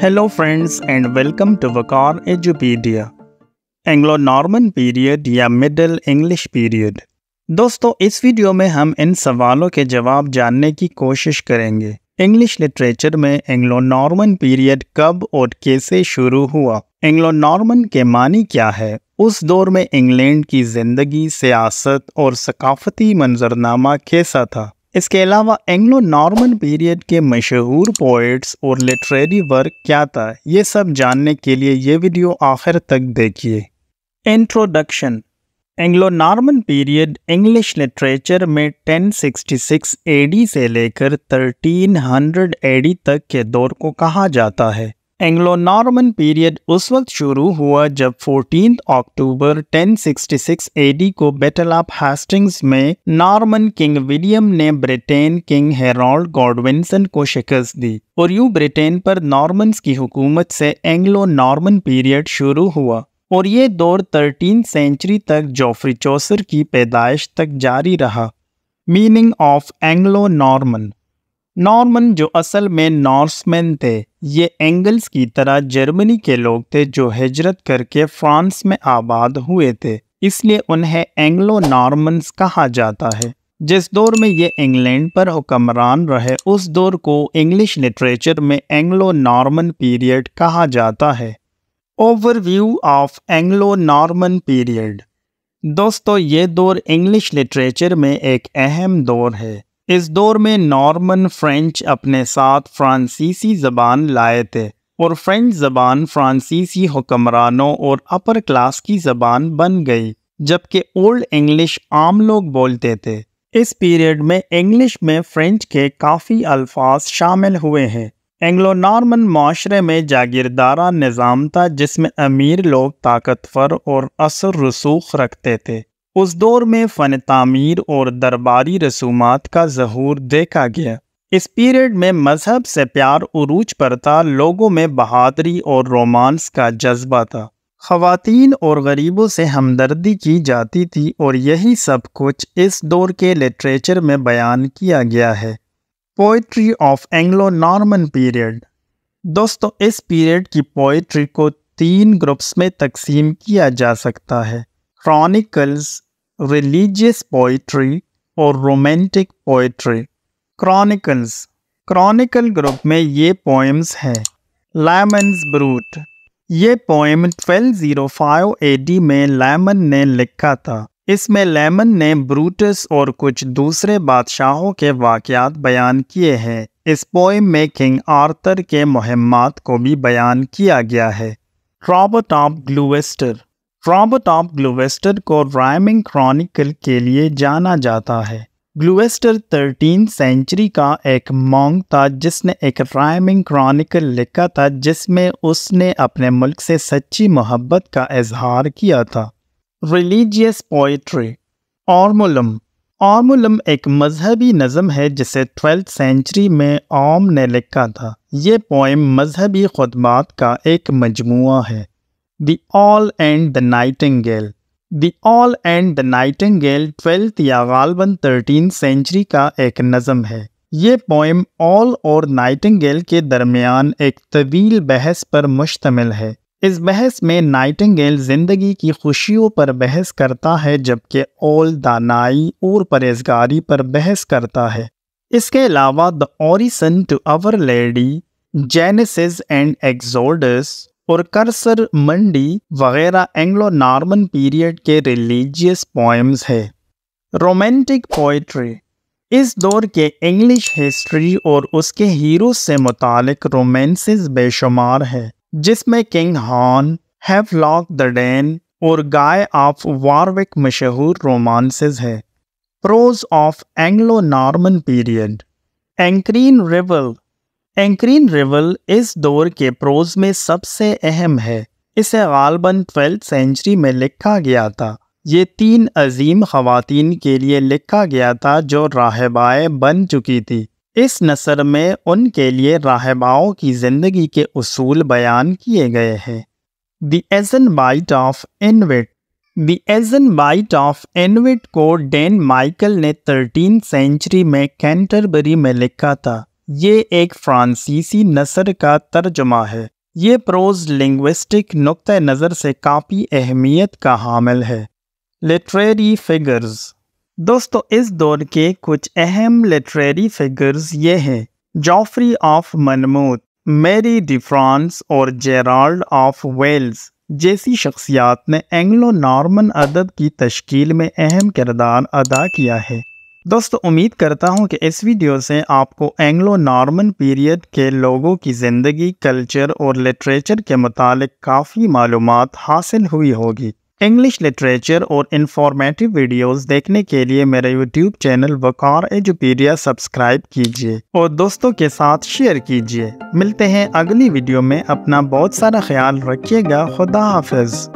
Hello friends and welcome to Vakar Edupedia. Anglo-Norman period या middle English period. दोस्तों, इस video में हम इन सवालों के जवाब जानने की कोशिश करेंगे। इंग्लिश लिटरेचर में एंग्लो-नॉर्मन पीरियड कब और कैसे शुरू हुआ? एंग्लो-नॉर्मन के मानी क्या है? उस दौर में इंग्लैंड की जिंदगी, सियासत और सकाफती मंजरनामा कैसा था? इसके अलावा एंग्लो-नॉर्मन पीरियड के मशहूर पोएट्स और लिटरेरी वर्क क्या था? ये सब जानने के लिए ये वीडियो आखिर तक देखिए। Introduction. Anglo-Norman period English literature में 1066 एडी से लेकर 1300 एडी तक के दौर को कहा जाता है। एंग्लो-नॉर्मन पीरियड उस वक्त शुरू हुआ जब 14 अक्टूबर 1066 एडी को बैटल ऑफ हेस्टिंग्स में नॉर्मन किंग विलियम ने ब्रिटेन किंग हेरोल्ड गॉडविंसन को शिकस्त दी और यूं ब्रिटेन पर नॉर्मन्स की हुकूमत से एंग्लो-नॉर्मन पीरियड शुरू हुआ और ये दौर 13th सेंचुरी तक जॉफ्री चौसर की पैदाइश तक जारी रहा। Meaning of Anglo-Norman. नॉर्मन जो असल में नॉर्समैन थे, ये एंगल्स की तरह जर्मनी के लोग थे जो हिजरत करके फ्रांस में आबाद हुए थे, इसलिए उन्हें एंग्लो नॉर्मन्स कहा जाता है। जिस दौर में ये इंग्लैंड पर हुक्मरान रहे, उस दौर को इंग्लिश लिटरेचर में एंग्लो नॉर्मन पीरियड कहा जाता है। Overview of Anglo Norman period. दोस्तों, ये दौर इंग्लिश लिटरेचर में एक अहम दौर है। इस दौर में नॉर्मन फ्रेंच अपने साथ फ्रांसीसी ज़बान लाए थे और फ्रेंच ज़बान फ्रांसीसी हुक्मरानों और अपर क्लास की ज़बान बन गई, जबकि ओल्ड इंग्लिश आम लोग बोलते थे। इस पीरियड में इंग्लिश में फ्रेंच के काफ़ी अल्फाज शामिल हुए हैं। एंग्लो नॉर्मन माशरे में जागीरदारा निज़ाम था जिसमें अमीर लोग ताकतवर और असर रसूख रखते थे। उस दौर में फ़न तामीर और दरबारी रसूमात का ज़हूर देखा गया। इस पीरियड में मजहब से प्यार उरूज पर था, लोगों में बहादुरी और रोमांस का जज्बा था। ख़वातीन और गरीबों से हमदर्दी की जाती थी और यही सब कुछ इस दौर के लिटरेचर में बयान किया गया है। Poetry of Anglo Norman period. दोस्तों, इस पीरियड की पोइट्री को 3 ग्रुप्स में तकसीम किया जा सकता है: क्रॉनिकल्स, रिलीजियस पोइट्री और रोमांटिक पोइट्री। क्रॉनिकल ग्रुप में ये पोएम्स हैं: लैमन्स ब्रूट। ये पोएम 1205 एडी में लैमन ने लिखा था। इसमें लैमन ने ब्रूटस और कुछ दूसरे बादशाहों के वाक़यात बयान किए हैं। इस पोएम में किंग आर्थर के मुहिम्मात को भी बयान किया गया है। रॉबर्ट ऑफ ग्लूवेस्टर को राइमिंग क्रॉनिकल के लिए जाना जाता है। ग्लूवेस्टर 13th सेंचुरी का एक मॉन्क था जिसने एक राइमिंग क्रॉनिकल लिखा था जिसमें उसने अपने मुल्क से सच्ची मोहब्बत का इजहार किया था। Religious poetry. ऑर्मुलम एक मजहबी नज़म है जिसे 12th सेंचुरी में ओम ने लिखा था। ये पोएम मजहबी खुतबात का एक मजमुआ है। The Owl and the Nightingale। The Owl and the Nightingale 12th या गालबन 13th सेंचुरी का एक नज़म है। ये पोएम ऑल और नाइटिंगेल के दरमियान एक तवील बहस पर मुश्तमिल है। इस बहस में नाइटिंगेल ज़िंदगी की खुशियों पर बहस करता है, जबकि ऑल दानाई और परहेज़गारी पर बहस करता है। इसके अलावा the Orison to Our Lady, Genesis and Exodus और कर्सर मंडी वगैरह एंग्लो नॉर्मन पीरियड के रिलीजियस पोएम्स है। Romantic poetry. इस दौर के इंग्लिश हिस्ट्री और उसके हीरो से मुतालिक रोमांसेस बेशुमार है, जिसमें King Horn, Havelock the Dane और गाय ऑफ वारविक मशहूर रोमांसेस है। Prose of Anglo Norman period. Ancrene Riwle इस दौर के प्रोज में सबसे अहम है। इसे गालबन 12th सेंचुरी में लिखा गया था। ये 3 अजीम ख़वातीन के लिए लिखा गया था जो राहबाएं बन चुकी थी। इस नसर में उनके लिए राहबाओं की ज़िंदगी के उसूल बयान किए गए हैं। द एजन बाइट ऑफ एनविट को डैन माइकल ने 13th सेंचुरी में कैंटरबरी में लिखा था। یہ ایک فرانسیسی نثر کا ترجمہ ہے۔ یہ پروز لنگوسٹک نقطہ نظر سے کافی اہمیت کا حامل ہے۔ Literary figures. دوستو اس دور کے کچھ اہم لٹریری فگرز یہ ہیں: جوفری آف منموتھ، میری ڈی فرانس اور جیرالڈ آف ویلز جیسی شخصیات نے اینگلو نارمن ادب کی تشکیل میں اہم کردار ادا کیا ہے۔ دوستو امید کرتا ہوں کہ اس ویڈیو سے آپ کو اینگلو نارمن پیریڈ کے لوگوں کی زندگی، کلچر اور لٹریچر کے متعلق کافی معلومات حاصل ہوئی ہوگی۔ انگلش لٹریچر اور انفارمیٹیو ویڈیوز دیکھنے کے لیے میرا یوٹیوب چینل وقار ایجوپیڈیا سبسکرائب کیجیے اور دوستوں کے ساتھ شیئر کیجیے۔ ملتے ہیں اگلی ویڈیو میں، اپنا بہت سارا خیال رکھیے گا۔ خدا حافظ۔